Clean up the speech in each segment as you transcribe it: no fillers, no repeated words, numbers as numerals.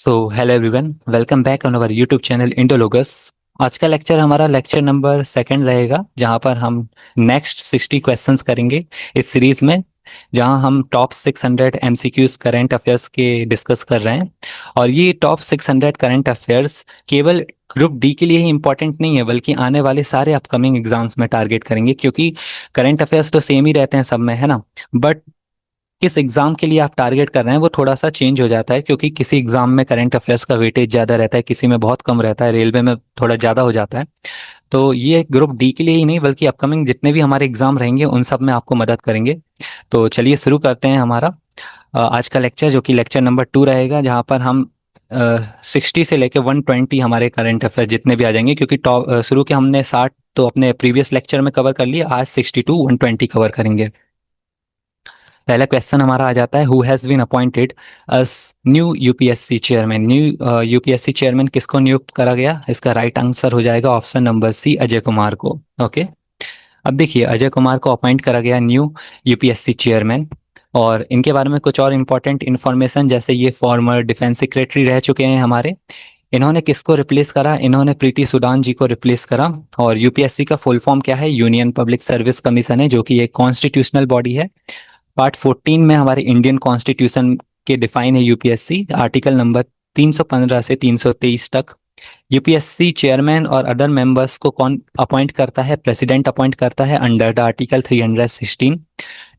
Hello everyone, welcome back on our YouTube channel Indologus. आज का lecture हमारा लेक्चर नंबर सेकंड रहेगा, जहां पर हम नेक्स्ट 60 क्वेश्चंस करेंगे इस सीरीज में, जहां हम टॉप 600 एमसीक्यूज करंट अफेयर्स के डिस्कस कर रहे हैं। और ये टॉप 600 करंट अफेयर्स केवल ग्रुप डी के लिए ही इंपॉर्टेंट नहीं है, बल्कि आने वाले सारे अपकमिंग एग्जाम्स में टारगेट करेंगे, क्योंकि करंट अफेयर्स तो सेम ही रहते हैं सब में, है ना। बट किस एग्जाम के लिए आप टारगेट कर रहे हैं वो थोड़ा सा चेंज हो जाता है, क्योंकि किसी एग्जाम में करंट अफेयर्स का वेटेज ज़्यादा रहता है, किसी में बहुत कम रहता है, रेलवे में थोड़ा ज़्यादा हो जाता है। तो ये ग्रुप डी के लिए ही नहीं, बल्कि अपकमिंग जितने भी हमारे एग्जाम रहेंगे उन सब में आपको मदद करेंगे। तो चलिए शुरू करते हैं हमारा आज का लेक्चर, जो कि लेक्चर नंबर 2 रहेगा, जहाँ पर हम 60 से लेकर 120 हमारे करंट अफेयर जितने भी आ जाएंगे, क्योंकि टॉप शुरू के हमने 60 तो अपने प्रीवियस लेक्चर में कवर कर लिए, आज 60 टू 120 कवर करेंगे। पहला क्वेश्चन हमारा आ जाता है, who has been appointed as new UPSC chairman. New UPSC chairman किसको नियुक्त करा गया? इसका राइट आंसर हो जाएगा option number C, Ajay Kumar को। ओके, अब देखिए, अजय कुमार को अपॉइंट करा गया न्यू यूपीएससी चेयरमैन। और इनके बारे में कुछ और इम्पोर्टेंट इन्फॉर्मेशन, जैसे ये फॉर्मर डिफेंस सेक्रेटरी रह चुके हैं हमारे। इन्होंने किसको रिप्लेस करा? इन्होंने प्रीति सूडान जी को रिप्लेस करा। और यूपीएससी का फुल फॉर्म क्या है? यूनियन पब्लिक सर्विस कमीशन है, जो कि एक कॉन्स्टिट्यूशनल बॉडी है। पार्ट 14 में हमारे इंडियन कॉन्स्टिट्यूशन के डिफाइन है यूपीएससी, आर्टिकल नंबर 315 से 323 तक। यूपीएससी चेयरमैन और अदर मेंबर्स को कौन अपॉइंट करता है? प्रेसिडेंट अपॉइंट करता है अंडर द आर्टिकल 316।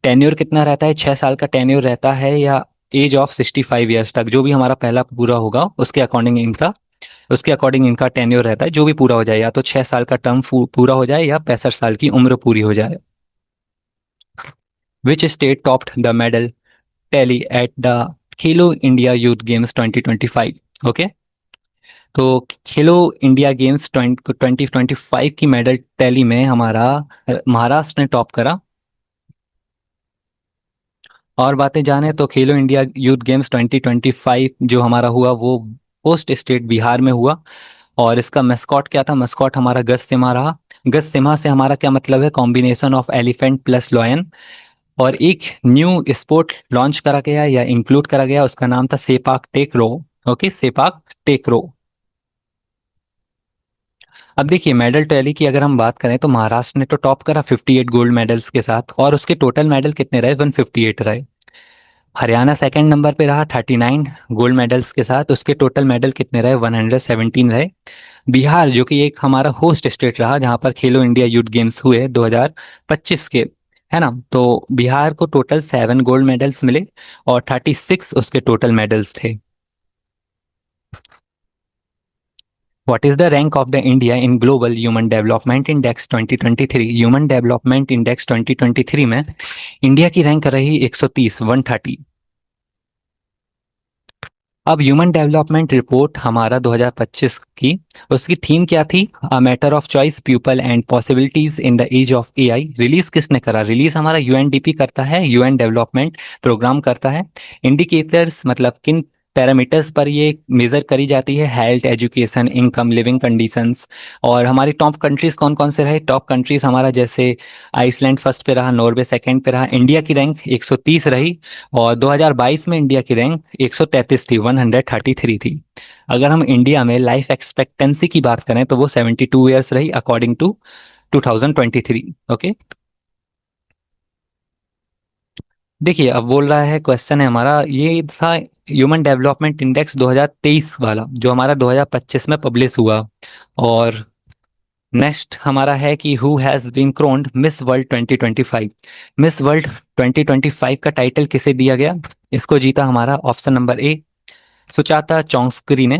टेन्योर कितना रहता है? 6 साल का टेन्योर रहता है, या एज ऑफ 65 ईयर्स तक, जो भी हमारा पहला पूरा होगा उसके अकॉर्डिंग इनका टेन्योर रहता है। जो भी पूरा हो जाए, या तो 6 साल का टर्म पूरा हो जाए, या 65 साल की उम्र पूरी हो जाए। Which state topped the medal tally at the Khelo India youth games 2025? Okay, तो खेलो इंडिया गेम्स 2025 की मेडल टैली में हमारा महाराष्ट्र ने टॉप करा। और बातें जाने तो खेलो इंडिया यूथ गेम्स 2025 जो हमारा हुआ, वो पोस्ट स्टेट बिहार में हुआ। और इसका मस्कॉट क्या था? मस्कॉट हमारा गज सिम्हा रहा। गज सिम्हा से हमारा क्या मतलब है? Combination of elephant plus lion. और एक न्यू स्पोर्ट लॉन्च करा गया या इंक्लूड करा गया, उसका नाम था सेपाक टेकरो। ओके, सेपाक टेकरो। अब देखिए, मेडल टैली की अगर हम बात करें तो महाराष्ट्र ने तो टॉप करा 58 गोल्ड मेडल्स के साथ, और उसके टोटल मेडल कितने रहे? 158 रहे। हरियाणा सेकंड नंबर पे रहा 39 गोल्ड मेडल्स के साथ, उसके टोटल मेडल कितने रहे? 117 रहे। बिहार, जो कि एक हमारा होस्ट स्टेट रहा जहां पर खेलो इंडिया यूथ गेम्स हुए 2025 के, है ना, तो बिहार को टोटल 7 गोल्ड मेडल्स मिले, और 36 उसके टोटल मेडल्स थे। What is the rank of the India in global human development index 2023? Human development index 2023 में इंडिया की रैंक रही 130, 130। अब ह्यूमन डेवलपमेंट रिपोर्ट हमारा 2025 की, उसकी थीम क्या थी? A matter of choice, people and possibilities in the age of AI. Release किसने करा? रिलीज हमारा यूएनडीपी करता है, यूएन डेवलपमेंट प्रोग्राम करता है। इंडिकेटर्स मतलब किन पैरामीटर्स पर ये मेजर करी जाती है? Health, education, income, living conditions. और हमारी टॉप कंट्रीज कौन कौन से रहे? टॉप कंट्रीज हमारा जैसे आइसलैंड फर्स्ट पे रहा, नॉर्वे सेकंड पे रहा, इंडिया की रैंक 130 रही। और 2022 में इंडिया की रैंक 133 थी, 133 थी। अगर हम इंडिया में लाइफ एक्सपेक्टेंसी की बात करें तो वो 72 ईयर्स रही अकॉर्डिंग टू 2023। ओके, देखिए, अब बोल रहा है, क्वेश्चन है हमारा, ये था ह्यूमन डेवलपमेंट इंडेक्स 2023 वाला, जो हमारा 2025 में पब्लिश हुआ। और नेक्स्ट हमारा है कि who has been crowned miss world 2025? Miss world 2025 का टाइटल किसे दिया गया? इसको जीता हमारा ऑप्शन नंबर ए, सुचाता चौंक्सरी ने।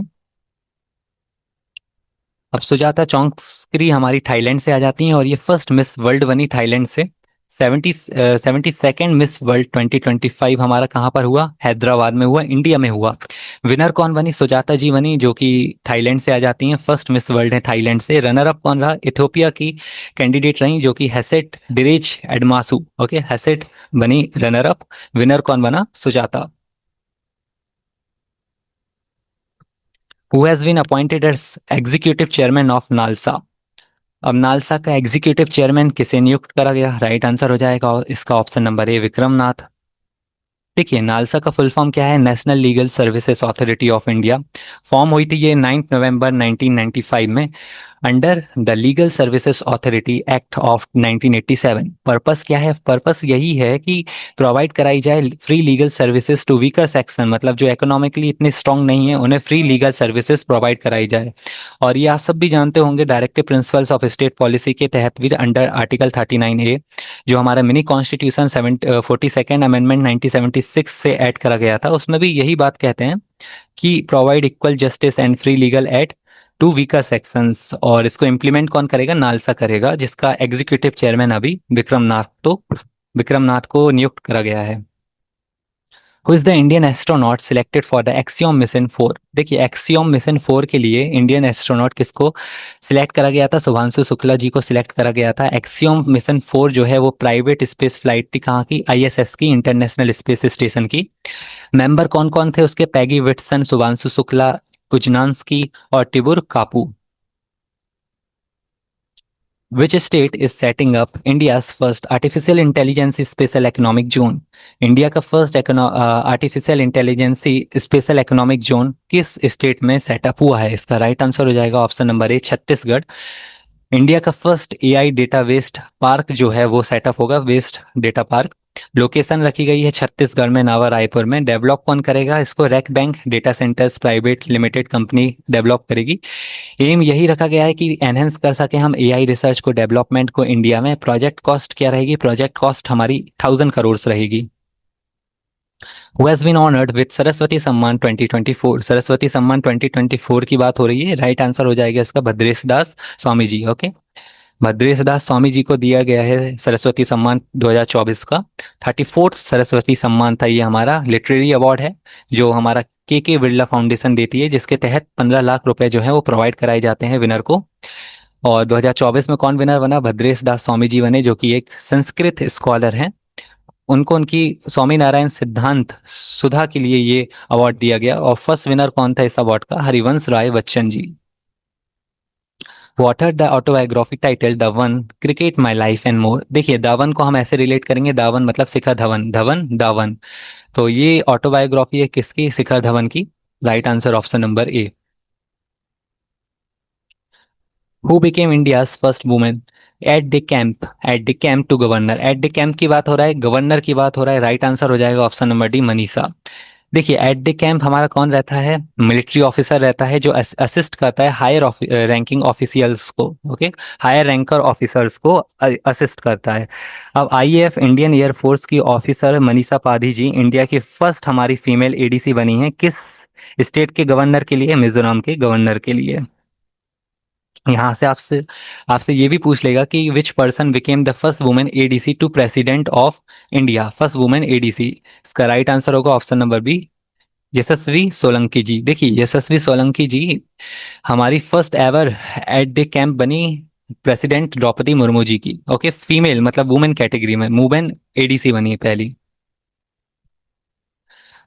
अब सुजाता चौंक्सरी हमारी थाईलैंड से आ जाती हैं, और ये फर्स्ट मिस वर्ल्ड बनी थाईलैंड से। 72nd मिस वर्ल्ड 2025 हमारा कहाँ पर हुआ? हैदराबाद में हुआ, इंडिया में हुआ। विनर कौन बनी? सुजाता जी बनी, जो कि थाईलैंड से आ जाती हैं, फर्स्ट मिस वर्ल्ड है थाईलैंड से। रनर अप कौन रहा? इथियोपिया की कैंडिडेट रही, जो कि Hasset Dereje Admassu. Okay, Hasset बनी रनर अप। विनर कौन बना? Suchata. Who has been appointed as executive chairman of NALSA? अब नालसा का एग्जीक्यूटिव चेयरमैन किसे नियुक्त करा गया? राइट आंसर हो जाएगा इसका option number A, Vikram Nath. देखिए, नालसा का फुल फॉर्म क्या है? National legal services authority of India. Form हुई थी ये 9 नवंबर 1995 में under the legal services authority act of 1987। Purpose क्या है? पर्पस यही है कि प्रोवाइड कराई जाए free legal services to weaker section, मतलब जो इकोनॉमिकली इतने स्ट्रांग नहीं है उन्हें फ्री लीगल सर्विसेज प्रोवाइड कराई जाए। और ये आप सब भी जानते होंगे, directive principles of state policy के तहत भी अंडर आर्टिकल 39A, जो हमारा मिनी कॉन्स्टिट्यूशन 42nd अमेंडमेंट 1976 से ऐड करा गया था, उसमें भी यही बात कहते हैं कि provide equal justice and free legal aid to weaker sections. और इसको इम्प्लीमेंट कौन करेगा? नालसा करेगा, जिसका एग्जीक्यूटिव चेयरमैन अभी विक्रमनाथ को नियुक्त करा गया है। Who is the Indian astronaut selected for the axiom mission 4? देखिए, एक्सियोम मिशन 4 के लिए इंडियन एस्ट्रोनॉट किसको सिलेक्ट करा गया था? शुभांशु शुक्ला जी को सिलेक्ट करा गया था। एक्सियोम मिशन 4 जो है वो प्राइवेट स्पेस फ्लाइट थी, कहाँ की? आईएसएस की, इंटरनेशनल स्पेस स्टेशन की। मेंबर कौन कौन थे उसके? पैगी विटसन, शुभांशु शुक्ला, कुजनांस्की और टिबुर कापू। Which state is setting up India's first artificial intelligence special economic zone? India का first artificial intelligence special economic zone किस स्टेट में सेटअप हुआ है? इसका राइट आंसर हो जाएगा option number A, Chhattisgarh. India का first AI data west park जो है वो सेटअप होगा, वेस्ट डेटा पार्क। लोकेशन रखी गई है छत्तीसगढ़ में, नावा रायपुर में। डेवलप कौन करेगा इसको? Rack bank data centers private limited company develop करेगी। एम यही रखा गया है कि एनहेंस कर सके हम एआई रिसर्च को, डेवलपमेंट को इंडिया में। प्रोजेक्ट कॉस्ट क्या रहेगी? प्रोजेक्ट कॉस्ट हमारी 1000 करोड़ रहेगी। Who has been honoured with Saraswati Samman 2024? Saraswati Samman 2024 की बात हो रही है। राइट आंसर हो जाएगा इसका भद्रेश दास स्वामी जी। ओके, भद्रेश दास स्वामी जी को दिया गया है सरस्वती सम्मान 2024 का। 34th सरस्वती सम्मान था ये, हमारा लिटरेरी अवार्ड है जो हमारा के बिरला फाउंडेशन देती है, जिसके तहत 15 लाख रुपए जो है वो प्रोवाइड कराए जाते हैं विनर को। और 2024 में कौन विनर बना? भद्रेश दास स्वामी जी बने, जो कि एक संस्कृत स्कॉलर हैं। उनको उनकी स्वामी नारायण सिद्धांत सुधा के लिए ये अवार्ड दिया गया। और फर्स्ट विनर कौन था इस अवार्ड का? Harivansh Rai Bachchan ji. What are the autobiography title the one cricket my life and more? देखिए, दावन को हम ऐसे रिलेट करेंगे, दावन मतलब शिखर धवन, धवन दावन। तो ये ऑटोबायोग्राफी है किसकी? शिखर धवन की। Right answer option number A. Who became India's first women at de camp two governor? Eight de camp की बात हो रहा है, गवर्नर की बात हो रहा है। राइट आंसर हो जाएगा ऑप्शन नंबर डी, मनीषा। देखिए, एट द कैंप हमारा कौन रहता है? मिलिट्री ऑफिसर रहता है, जो असिस्ट करता है हायर रैंकिंग ऑफिशियल्स को। ओके, हायर रैंकर ऑफिसर्स को असिस्ट करता है। अब आईएएफ इंडियन एयरफोर्स की ऑफिसर मनीषा पाधी जी इंडिया की फर्स्ट हमारी फीमेल एडीसी बनी है। किस स्टेट के गवर्नर के लिए? मिजोरम के गवर्नर के लिए। यहाँ से आपसे आपसे ये भी पूछ लेगा कि which person became the first women ADC to president of India? First women ADC, इसका राइट आंसर होगा option number B, Yashasvi Solanki ji. देखिए, यशस्वी सोलंकी जी हमारी first ever aide de camp बनी प्रेसिडेंट द्रौपदी मुर्मू जी की। ओके, फीमेल मतलब वुमेन कैटेगरी में वुमेन एडीसी बनी है पहली।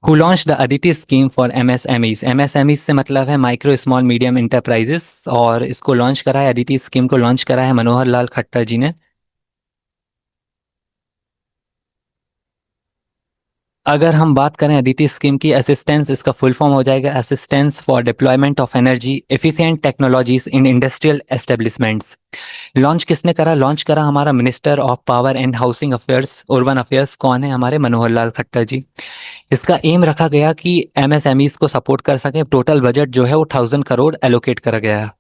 Who launch the Aditi scheme for MSMEs? MSMEs से मतलब है माइक्रो स्मॉल मीडियम इंटरप्राइजेस, और इसको लॉन्च करा है, अदिति स्कीम को लॉन्च करा है मनोहर लाल खट्टर जी ने। अगर हम बात करें अदिति स्कीम की, असिस्टेंस इसका फुल फॉर्म हो जाएगा assistance for deployment of energy efficient technologies in industrial establishments. Launch किसने करा? लॉन्च करा हमारा minister of power and housing affairs, urban affairs. कौन है? हमारे मनोहर लाल खट्टर जी। इसका एम रखा गया कि एमएसएमईज को सपोर्ट कर सके। टोटल बजट जो है वो 1000 करोड़ एलोकेट करा गया है।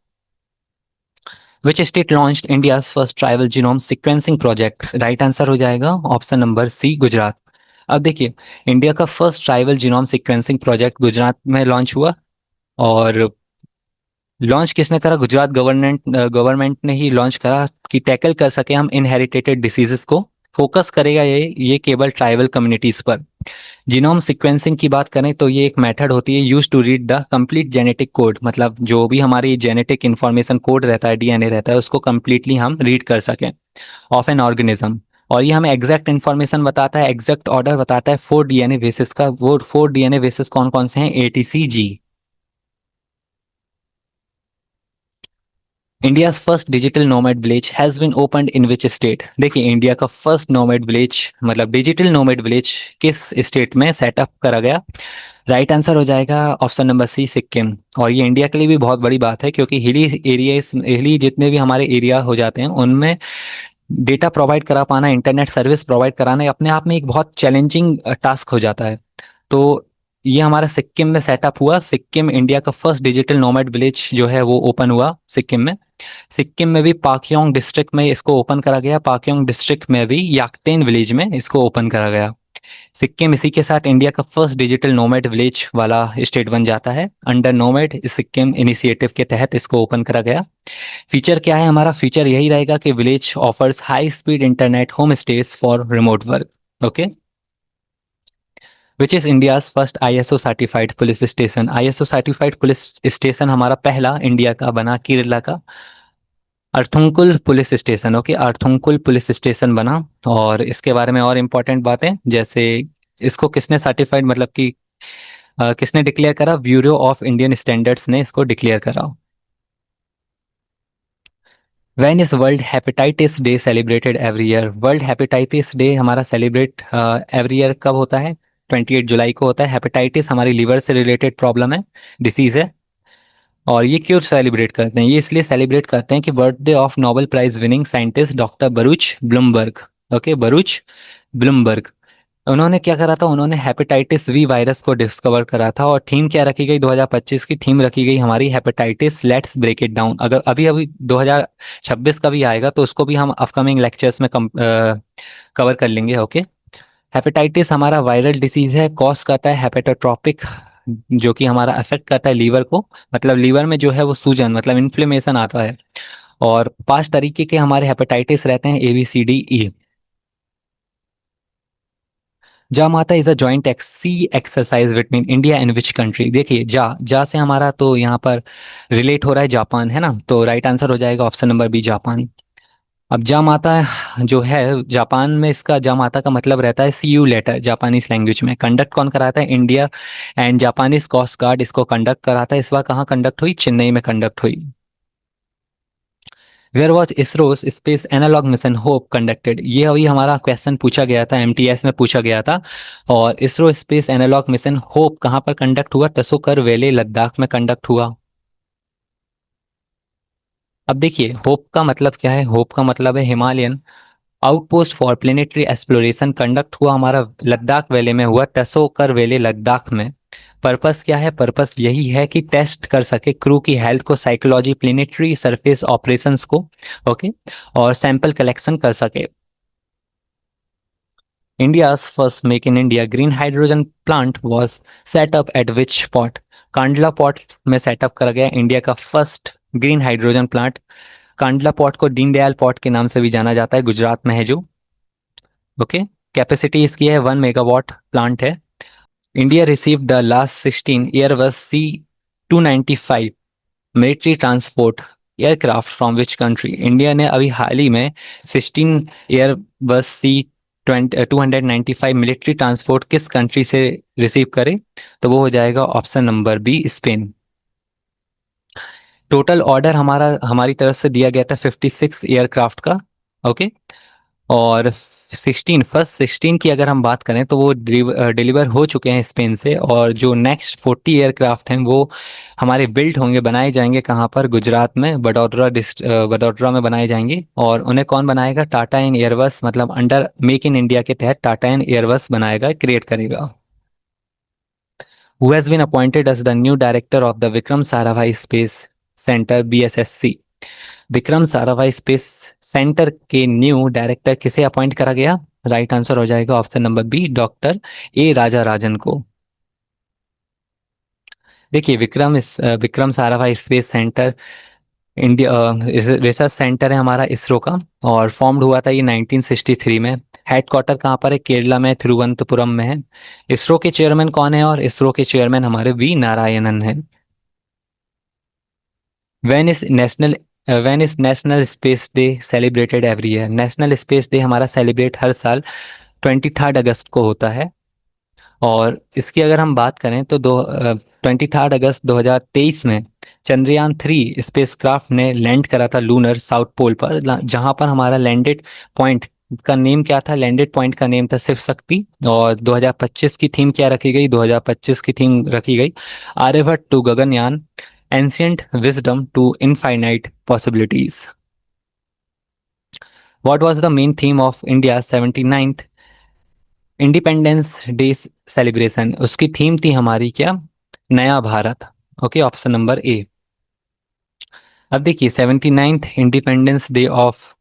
Which state launched India's first tribal genome sequencing project? Right answer हो जाएगा ऑप्शन नंबर सी, गुजरात। अब देखिए, इंडिया का first tribal genome sequencing project Gujarat में लॉन्च हुआ। और लॉन्च किसने करा? गुजरात गवर्नमेंट ने ही लॉन्च करा कि टैकल कर सके हम इनहेरिटेड डिसीजेस को। फोकस करेगा ये केवल ट्राइबल कम्युनिटीज पर। जीनोम सीक्वेंसिंग की बात करें तो ये एक मेथड होती है use to read the complete genetic code, मतलब जो भी हमारी जेनेटिक इंफॉर्मेशन कोड रहता है, डीएनए रहता है, उसको कंप्लीटली हम रीड कर सकें ऑफ एन ऑर्गेनिज्म। और ये हमें एग्जैक्ट इन्फॉर्मेशन बताता है, एग्जैक्ट ऑर्डर बताता है 4 डीएनए बेसिस का। वो 4 डीएनए बेसिस कौन कौन से हैं? ATCG। India first digital nomad village has been opened in which state. देखिए इंडिया का फर्स्ट नोमैड विलेज मतलब डिजिटल नोमैड विलेज किस स्टेट में सेटअप करा गया। राइट आंसर हो जाएगा ऑप्शन नंबर सी, सिक्किम। और ये इंडिया के लिए भी बहुत बड़ी बात है क्योंकि हिली एरियाज, हिली जितने भी हमारे एरिया हो जाते हैं उनमें डेटा प्रोवाइड करा पाना, इंटरनेट सर्विस प्रोवाइड कराना अपने आप में एक बहुत चैलेंजिंग टास्क हो जाता है। तो ये हमारा सिक्किम में सेटअप हुआ। सिक्किम इंडिया का फर्स्ट डिजिटल नोमैड विलेज जो है वो ओपन हुआ सिक्किम में। सिक्किम में भी पाक्योंग डिस्ट्रिक्ट में इसको ओपन करा गया। पाक्योंग डिस्ट्रिक्ट में भी याकटेन विलेज में इसको ओपन करा गया। सिक्किम इसी के साथ इंडिया का फर्स्ट डिजिटल नोमैड विलेज वाला स्टेट बन जाता है। अंडर नोमैड सिक्किम इनिशिएटिव के तहत इसको ओपन करा गया। फीचर क्या है हमारा? फीचर यही रहेगा कि village offers high speed internet home stage for remote work. Okay. Which is India's first ISO certified police station. ISO certified police station हमारा पहला इंडिया का बना केरला का Arthunkal police station. Okay, Arthunkal police station बना। और इसके बारे में और इम्पोर्टेंट बातें जैसे इसको किसने सर्टिफाइड मतलब कि किसने डिक्लेयर करा? ब्यूरो ऑफ इंडियन स्टैंडर्ड्स ने इसको डिक्लेयर करा। When is world hepatitis day celebrated every year. World hepatitis day हमारा सेलिब्रेट एवरी ईयर कब होता है? 28 जुलाई को होता है। हेपेटाइटिस हमारी लीवर से रिलेटेड प्रॉब्लम है, डिसीज है। और ये क्यों सेलिब्रेट करते हैं? ये इसलिए सेलिब्रेट करते हैं कि birthday of Nobel prize winning scientist doctor Baruch Blumberg. Okay, Baruch Blumberg. उन्होंने क्या करा था? उन्होंने हेपेटाइटिस वी वायरस को डिस्कवर करा था। और थीम क्या रखी गई? 2025 की थीम रखी गई हमारी hepatitis let's break it down. अगर अभी अभी 2026 का भी आएगा तो उसको भी हम अपकमिंग लेक्चर्स में कवर कर लेंगे। ओके। हेपेटाइटिस हमारा वायरल डिसीज है, कॉज करता है हेपेटोट्रोपिक, जो कि हमारा अफेक्ट करता है लीवर को। मतलब लीवर में जो है वो सूजन मतलब इन्फ्लेमेशन आता है। और 5 तरीके के हमारे हेपेटाइटिस रहते हैं, ABCDE। जामाता is a joint sea exercise between India and which country. देखिए जा से हमारा तो यहाँ पर रिलेट हो रहा है जापान, है ना? तो राइट आंसर हो जाएगा ऑप्शन नंबर बी, जापान। अब जामाता जो है जापान में, इसका जामाता का मतलब रहता है see you later Japanese language में। कंडक्ट कौन कराता है? India and Japanese coast guard इसको कंडक्ट कराता है। इस बार कहाँ कंडक्ट हुई? चेन्नई में कंडक्ट हुई। Where was ISRO's space analogue mission Hope conducted. ये अभी हमारा क्वेश्चन पूछा गया था, MTS में पूछा गया था। और ISRO space analogue mission Hope कहाँ पर कंडक्ट हुआ? टसोकर वैली लद्दाख में कंडक्ट हुआ। अब देखिए होप का मतलब क्या है? होप का मतलब है Himalayan outpost for planetary exploration. Conduct हुआ हमारा लद्दाख वैली में हुआ, टसोकर वैली लद्दाख में। पर्पस क्या है? पर्पस यही है कि टेस्ट कर सके क्रू की हेल्थ को, साइकोलॉजी, प्लेनेटरी सरफेस ऑपरेशंस को। ओके। और सैंपल कलेक्शन कर सके। India's first Make in India green hydrogen plant was set up at which port? Kandla pot में सेटअप करा गया इंडिया का first green hydrogen plant. Kandla pot को दीनदयाल पॉट के नाम से भी जाना जाता है, गुजरात में है जो। ओके। कैपेसिटी इसकी है 1 मेगावाट प्लांट है। India receive the last 16 Airbus C295 military transport aircraft from which country. India ने अभी हाल ही में 16 एयरबस C295 मिलिट्री ट्रांसपोर्ट किस कंट्री से रिसीव करे? तो वो हो जाएगा option number B, Spain. Total order हमारा हमारी तरफ से दिया गया था 56 एयरक्राफ्ट का। ओके। और 16 की अगर हम बात करें तो वो डिलीवर हो चुके हैं स्पेन से। और जो नेक्स्ट 40 एयरक्राफ्ट हैं वो हमारे बिल्ड होंगे, बनाए जाएंगे कहाँ पर? गुजरात में बडोदरा में बनाए जाएंगे। और उन्हें कौन बनाएगा? टाटा एंड एयरबस, मतलब अंडर मेक इन इंडिया के तहत टाटा एंड एयरबस बनाएगा, क्रिएट करेगा। Who has been appointed as the new director of the Vikram Sarabhai space centre, BSSC। Vikram Sarabhai space centre के न्यू डायरेक्टर किसे अपॉइंट करा गया? राइट आंसर हो जाएगा option number B, doctor A Raja Rajan को। देखिए Vikram Sarabhai space centre India research centre है हमारा इसरो का। और फॉर्म्ड हुआ था ये 1963 में। हेडक्वार्टर कहाँ पर है? केरला में, तिरुवनंतपुरम में है। इसरो के चेयरमैन कौन है? और इसरो के चेयरमैन हमारे V नारायणन है। When is national when is national space day celebrated every year. National space day हमारा सेलिब्रेट हर साल 23 अगस्त को होता है। और इसकी अगर हम बात करें तो 23 अगस्त 2023 में चंद्रयान 3 स्पेसक्राफ्ट ने लैंड करा था लूनर साउथ पोल पर, जहां पर हमारा लैंडेड पॉइंट का नेम क्या था? लैंडेड पॉइंट का नेम था शिव शक्ति। और 2025 की थीम क्या रखी गई? 2025 की थीम रखी गई Aryabhata to Gaganyaan, ancient wisdom to infinite possibilities. What was the main theme of India 79th independence day celebration? उसकी थीम थी हमारी क्या? नया भारत। Okay, option number A. अब देखिए, 79th independence day of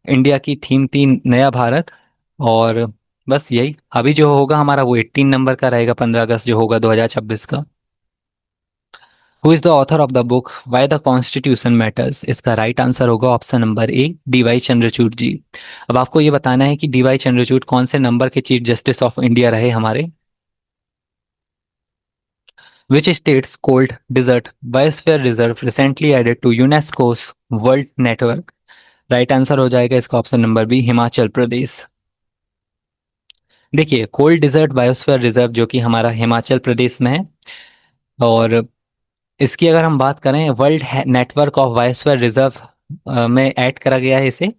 India की थीम थी नया भारत। और बस यही, अभी जो होगा हमारा वो 18 नंबर का रहेगा, 15 अगस्त जो होगा 2026 का। Who is the author of the book why the constitution matters? इसका राइट आंसर होगा option number A, DY Chandrachud ji. अब आपको ये बताना है कि डीवाई चंद्रचूड़ कौन से नंबर के चीफ जस्टिस ऑफ इंडिया रहे हमारे। Which states cold desert biosphere reserve recently added to UNESCO's world network? Right answer हो जाएगा इसका option number B, Himachal Pradesh. देखिए, कोल्ड डिजर्ट बायोस्फीयर रिजर्व जो कि हमारा हिमाचल प्रदेश में है, और इसकी अगर हम बात करें, world network of biosphere reserve में ऐड करा गया है इसे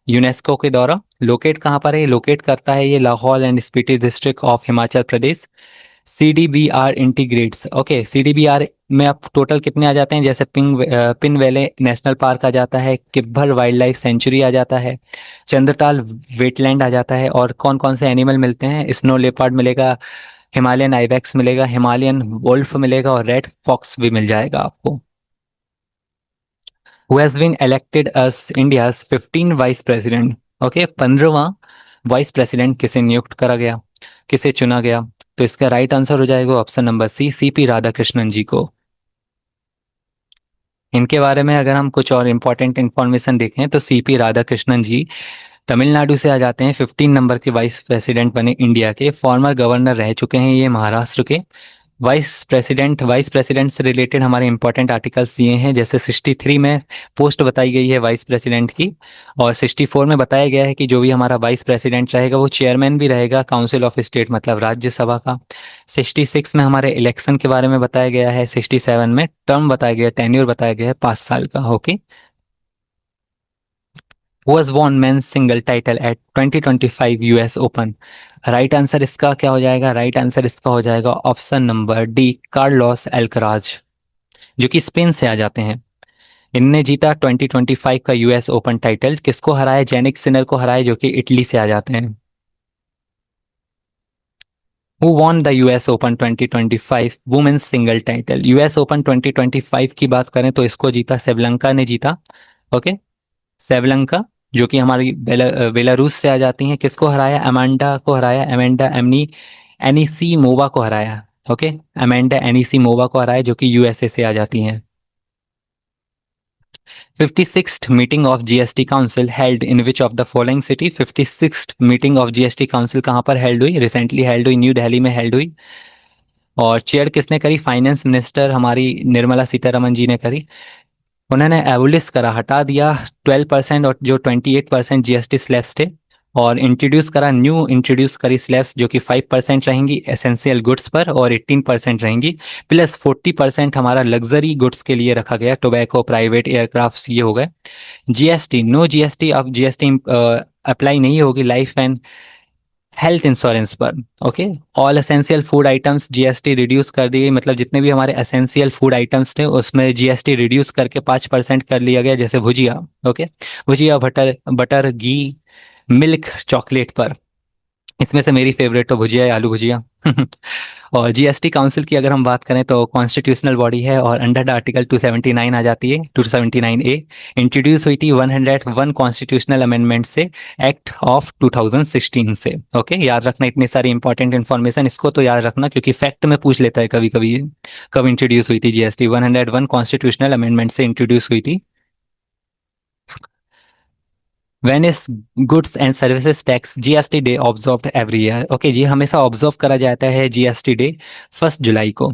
यूनेस्को के द्वारा। लोकेट कहाँ पर है? लोकेट करता है ये Lahaul and Spiti district of Himachal Pradesh. CDBR integrates, okay, CDBR में अब टोटल कितने आ जाते हैं? जैसे पिन वैले नेशनल पार्क आ जाता है, किब्बर वाइल्ड लाइफ सेंचुरी आ जाता है, चंद्रताल वेटलैंड आ जाता है, और कौन कौन से एनिमल मिलते हैं? स्नो लेपर्ड मिलेगा, हिमालयन आइबेक्स मिलेगा, हिमालयन वोल्फ मिलेगा, और रेड फॉक्स भी मिल जाएगा आपको। Who has been elected as India's 15 vice president? Okay, 15वां वाइस प्रेसिडेंट किसे नियुक्त करा गया, किसे चुना गया? तो इसका राइट आंसर हो जाएगा option number C, CP Radhakrishnan ji को। इनके बारे में अगर हम कुछ और इम्पोर्टेंट इन्फॉर्मेशन देखें तो CP राधाकृष्णन जी तमिलनाडु से आ जाते हैं, 15 नंबर के वाइस प्रेसिडेंट बने इंडिया के, फॉर्मर गवर्नर रह चुके हैं ये महाराष्ट्र के। वाइस प्रेसिडेंट से रिलेटेड हमारे इंपॉर्टेंट आर्टिकल्स ये हैं, जैसे 63 में पोस्ट बताई गई है वाइस प्रेसिडेंट की, और 64 में बताया गया है कि जो भी हमारा वाइस प्रेसिडेंट रहेगा वो चेयरमैन भी रहेगा काउंसिल ऑफ स्टेट, मतलब राज्यसभा का। 66 में हमारे इलेक्शन के बारे में बताया गया है, 67 में टर्म बताया गया, टेन्योर बताया गया है 5 साल का। Okay, was won men's single title at 2025 US Open? Right answer इसका क्या हो जाएगा? राइट आंसर इसका हो जाएगा ऑप्शन नंबर डी, कार्लोस एल्कराज, जो कि स्पेन से आ जाते हैं। इनने जीता 2025 का US ओपन टाइटल। किसको हराया? जेनिक सिनर को हराया, जो कि इटली से आ जाते हैं। Who won the US open 2025 women's single title? US open 2025 की बात करें तो इसको जीता सेवलंका ने जीता। ओके, सेवलंका जो कि हमारी बेलारूस से आ जाती हैं। किसको हराया? अमांडा को हराया, अमेंडा एमनी एनिसी मोवा को हराया। ओके, अमेंडा एनिसी मोवा को हराया, जो कि USA से आ जाती हैं। 56th meeting of GST council held in which of the following city? 56th meeting of GST council कहाँ पर हेल्ड हुई? रिसेंटली हेल्ड हुई, न्यू दिल्ली में हेल्ड हुई। और चेयर किसने करी? फाइनेंस मिनिस्टर हमारी निर्मला सीतारमन जी ने करी। उन्होंने एबोलिश करा, हटा दिया 12% और जो 28% GST स्लैब्स थे, और इंट्रोड्यूस करी स्लैब्स जो कि 5% रहेंगी एसेंशियल गुड्स पर, और 18% रहेंगी, प्लस 40% हमारा लग्जरी गुड्स के लिए रखा गया, टोबैको, प्राइवेट एयरक्राफ्ट, ये हो गए। GST, नो GST, अब GST अप्लाई नहीं होगी लाइफ एंड हेल्थ इंश्योरेंस पर। Okay, all essential food items GST reduce कर दी गई, मतलब जितने भी हमारे एसेंशियल फूड आइटम्स थे उसमें GST रिड्यूस करके 5% कर लिया गया, जैसे भुजिया। ओके, भुजिया, बटर बटर, घी, मिल्क, चॉकलेट पर। इसमें से मेरी फेवरेट तो भुजिया है, आलू भुजिया। और GST काउंसिल की अगर हम बात करें तो कॉन्स्टिट्यूशनल बॉडी है, और अंडर द आर्टिकल 279 आ जाती है, 279A। इंट्रोड्यूस हुई थी 101 कॉन्स्टिट्यूशनल अमेंडमेंट से, एक्ट ऑफ 2016 से। ओके, याद रखना इतनी सारी इंपॉर्टेंट इन्फॉर्मेशन, इसको तो याद रखना क्योंकि फैक्ट में पूछ लेता है कभी कभी कब इंट्रोड्यूस हुई थी GST। 101 कॉन्स्टिट्यूशनल अमेंडमेंट से इंट्रोड्यूस हुई थी। When is goods and services tax GST day observed every year? Okay जी, हमेशा ऑब्जर्व करा जाता है GST डे 1 जुलाई को।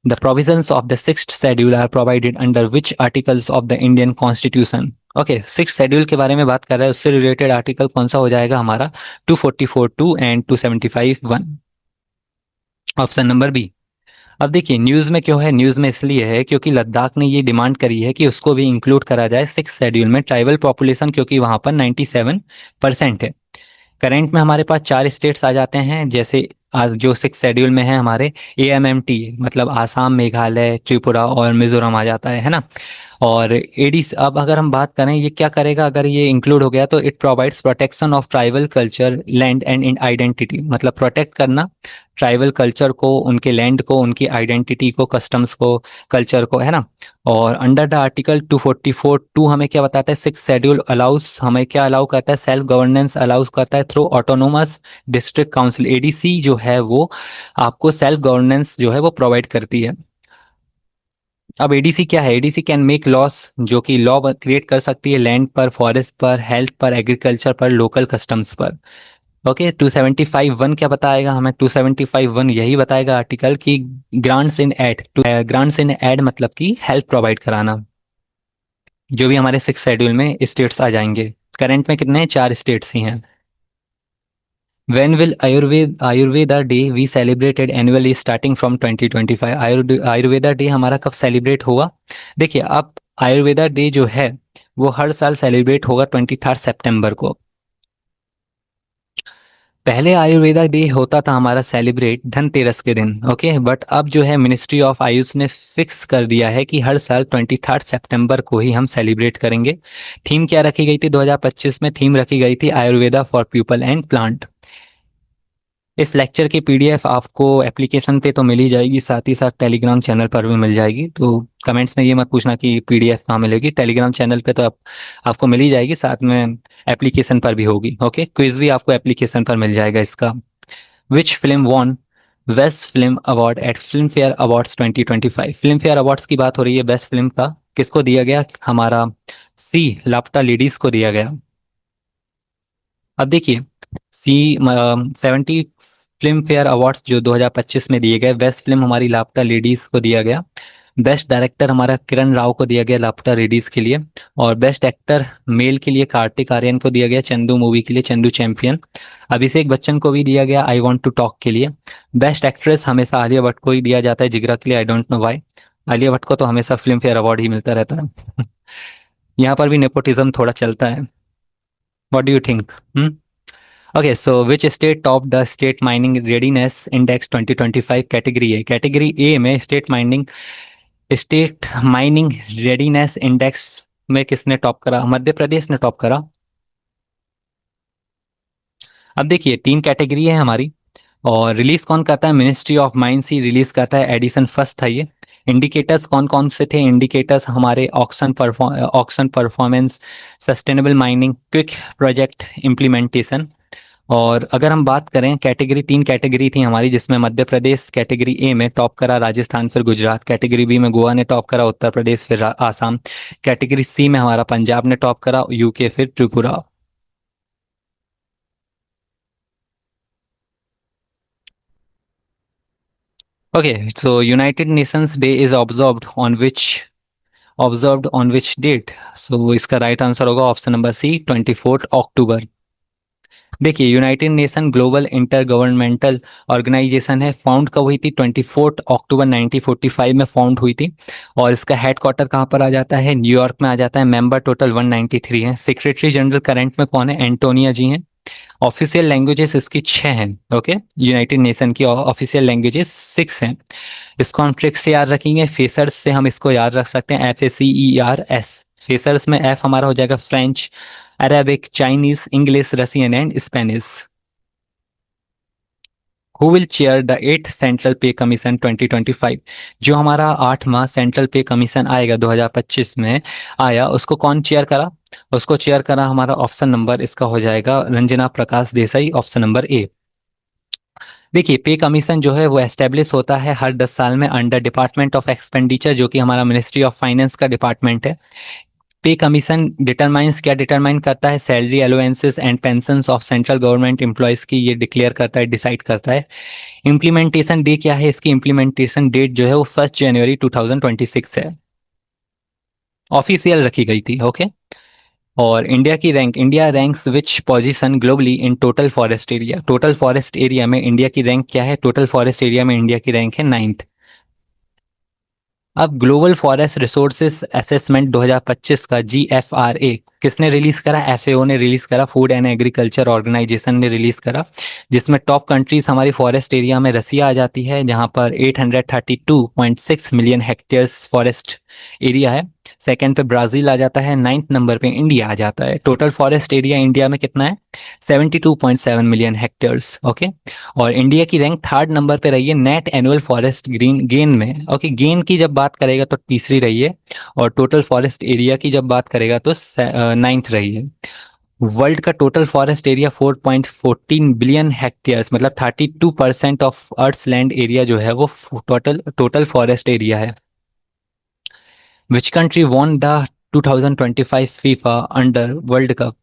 The provisions of the sixth schedule are provided under which articles of the Indian constitution? Okay, six schedule के बारे में बात कर रहे हैं, उससे रिलेटेड आर्टिकल कौन सा हो जाएगा हमारा? 244(2) एंड 275(1). Option number B. अब देखिए न्यूज़ में क्यों है, न्यूज़ में इसलिए है क्योंकि लद्दाख ने ये डिमांड करी है कि उसको भी इंक्लूड करा जाए सिक्स शेड्यूल में, ट्राइबल पॉपुलेशन क्योंकि वहाँ पर 97% है। करंट में हमारे पास चार स्टेट्स आ जाते हैं, जैसे आज जो सिक्स शेड्यूल में है हमारे, AMMT मतलब आसाम, मेघालय, त्रिपुरा और मिजोरम आ जाता है ना। और एडी अब अगर हम बात करें ये क्या करेगा, अगर ये इंक्लूड हो गया तो it provides protection of tribal culture, land and identity, मतलब प्रोटेक्ट करना ट्राइबल कल्चर को, उनके लैंड को, उनकी आइडेंटिटी को, कस्टम्स को, कल्चर को, है ना। और अंडर द आर्टिकल 244(2) हमें क्या बताता है, सिक्स शेड्यूल अलाउस, हमें क्या अलाउ करता है, सेल्फ गवर्नेंस अलाउस करता है through autonomous district council. ADC जो है वो आपको सेल्फ गवर्नेंस जो है वो प्रोवाइड करती है। अब ADC क्या है, ADC कैन मेक लॉस, जो कि लॉ क्रिएट कर सकती है लैंड पर, फॉरेस्ट पर, हेल्थ पर, एग्रीकल्चर पर, लोकल कस्टम्स पर। ओके, 275(1) क्या बताएगा हमें, 275(1) यही बताएगा आर्टिकल कि grants in aid, grants in aid मतलब कि हेल्प प्रोवाइड कराना, जो भी हमारे सिक्स शेड्यूल में स्टेट्स आ जाएंगे। करंट में कितने हैं, चार स्टेट्स ही हैं। When will Ayurveda Day we celebrated annually starting from 2025? Ayurveda day हमारा कब सेलिब्रेट होगा? देखिए अब आयुर्वेदा डे जो है वो हर साल सेलिब्रेट होगा 23 सितंबर को। पहले आयुर्वेदा डे होता था हमारा सेलिब्रेट धनतेरस के दिन, ओके, बट अब जो है मिनिस्ट्री ऑफ आयुष ने फिक्स कर दिया है कि हर साल 23 सितंबर को ही हम सेलिब्रेट करेंगे। थीम क्या रखी गई थी 2025 में, थीम रखी गई थी Ayurveda for people and plant. इस लेक्चर की PDF आपको एप्लीकेशन पे तो मिल ही जाएगी, साथ ही साथ टेलीग्राम चैनल पर भी मिल जाएगी। तो कमेंट्स में ये मत पूछना कि PDF कहाँ मिलेगी, टेलीग्राम चैनल पे तो आपको मिल ही जाएगी, साथ में एप्लीकेशन पर भी होगी। ओके, क्विज भी आपको एप्लीकेशन पर मिल जाएगा इसका। Which film won best film award at Filmfare awards 2025? Filmfare awards की बात हो रही है, बेस्ट फिल्म का किसको दिया गया, हमारा सी लापता लेडीज को दिया गया। अब देखिए सी 70 फिल्म फेयर अवार्ड्स जो 2025 में दिए गए, बेस्ट फिल्म हमारी लापता लेडीज को दिया गया, बेस्ट डायरेक्टर हमारा किरण राव को दिया गया लापता लेडीज के लिए, और बेस्ट एक्टर मेल के लिए कार्तिक आर्यन को दिया गया चंदू मूवी के लिए, चंदू चैंपियन। अभिषेक बच्चन को भी दिया गया आई वॉन्ट टू टॉक के लिए। बेस्ट एक्ट्रेस हमेशा आलिया भट्ट को ही दिया जाता है जिगरा के लिए, I don't know why. Alia Bhatt को तो हमेशा फिल्म फेयर अवार्ड ही मिलता रहता है। यहाँ पर भी नेपोटिज्म थोड़ा चलता है। What do you think? Okay, so which state topped the State Mining Readiness Index 2025 category A? Category A में स्टेट माइनिंग रेडीनेस इंडेक्स में किसने टॉप करा? मध्य प्रदेश ने टॉप करा। अब देखिए तीन कैटेगरी है हमारी, और रिलीज कौन करता है, ministry of mines he release करता है, एडिशन फर्स्ट था ये। इंडिकेटर्स कौन कौन से थे, इंडिकेटर्स हमारे auction performance, sustainable mining, quick project implementation. और अगर हम बात करें कैटेगरी, तीन कैटेगरी थी हमारी जिसमें मध्य प्रदेश कैटेगरी ए में टॉप करा, राजस्थान फिर गुजरात, कैटेगरी बी में गोवा ने टॉप करा, उत्तर प्रदेश फिर आसाम, कैटेगरी सी में हमारा पंजाब ने टॉप करा, UK फिर Tripura. Okay, so United Nations day is observed on which date? So इसका राइट आंसर होगा ऑप्शन नंबर सी, 24 अक्टूबर। देखिए United Nation global intergovernmental organisation है, फाउंड कब हुई थी, 24 अक्टूबर 1945 में फाउंड हुई थी। और इसका हेडक्वार्टर कहाँ पर आ जाता है, न्यूयॉर्क में आ जाता है। मेंबर टोटल 193 हैं। सेक्रेटरी जनरल करंट में कौन है, एंटोनिया जी हैं। ऑफिशियल लैंग्वेजेस इसकी 6 हैं। ओके, यूनाइटेड नेशन की ऑफिशियल लैंग्वेजेस 6 हैं। इसको हम ट्रिक से याद रखेंगे, फेसर्स से हम इसको याद रख सकते हैं, FACERS। फेसर्स में F हमारा हो जाएगा French, Arabic, Chinese, English, Russian and Spanish. Who will chair the 8th central पे कमीशन 2025? जो हमारा 8वां सेंट्रल पे कमीशन आएगा 2025 में आया, उसको कौन चेयर करा? उसको चेयर करा हमारा ऑप्शन नंबर इसका हो जाएगा रंजना प्रकाश देसाई, ऑप्शन नंबर ए। देखिए पे कमीशन जो है वो एस्टेब्लिश होता है हर 10 साल में अंडर डिपार्टमेंट ऑफ एक्सपेंडिचर, जो कि हमारा मिनिस्ट्री ऑफ फाइनेंस का डिपार्टमेंट है। पे कमीशन डिटरमाइंस, क्या डिटरमाइन करता है, salary allowances and pensions of central government employees की ये डिक्लेयर करता है, डिसाइड करता है। इम्प्लीमेंटेशन डे क्या है, इसकी इम्प्लीमेंटेशन डेट जो है वो 1 जनवरी 2026 है, ऑफिशियल रखी गई थी। ओके, और इंडिया की rank, India ranks which position globally in total forest area? Total forest area में इंडिया की रैंक क्या है, टोटल फॉरेस्ट एरिया में इंडिया की रैंक है 9th। अब ग्लोबल फॉरेस्ट रिसोर्सेज असेसमेंट 2025 का GFRA किसने रिलीज करा? FAO ने रिलीज करा, फूड एंड एग्रीकल्चर ऑर्गेनाइजेशन ने रिलीज करा, जिसमें टॉप कंट्रीज हमारी फॉरेस्ट एरिया में रसिया आ जाती है जहां पर 832.6 मिलियन हेक्टेयर्स फॉरेस्ट एरिया है। सेकंड पे ब्राजील आ जाता है, नाइन्थ नंबर पे इंडिया आ जाता है। टोटल फॉरेस्ट एरिया इंडिया में कितना है? 72.7 मिलियन हेक्टेयर्स। ओके, और इंडिया की रैंक थर्ड नंबर पे रही है net annual forest green gain में। ओके, गेन की जब बात करेगा तो तीसरी रही है, और टोटल फॉरेस्ट एरिया की जब बात करेगा तो नाइन्थ रही है। वर्ल्ड का total forest area 4.14 billion hectares, मतलब 32% ऑफ अर्थ लैंड एरिया जो है वो टोटल टोटल फॉरेस्ट एरिया है। Which country won the 2025 FIFA under world cup,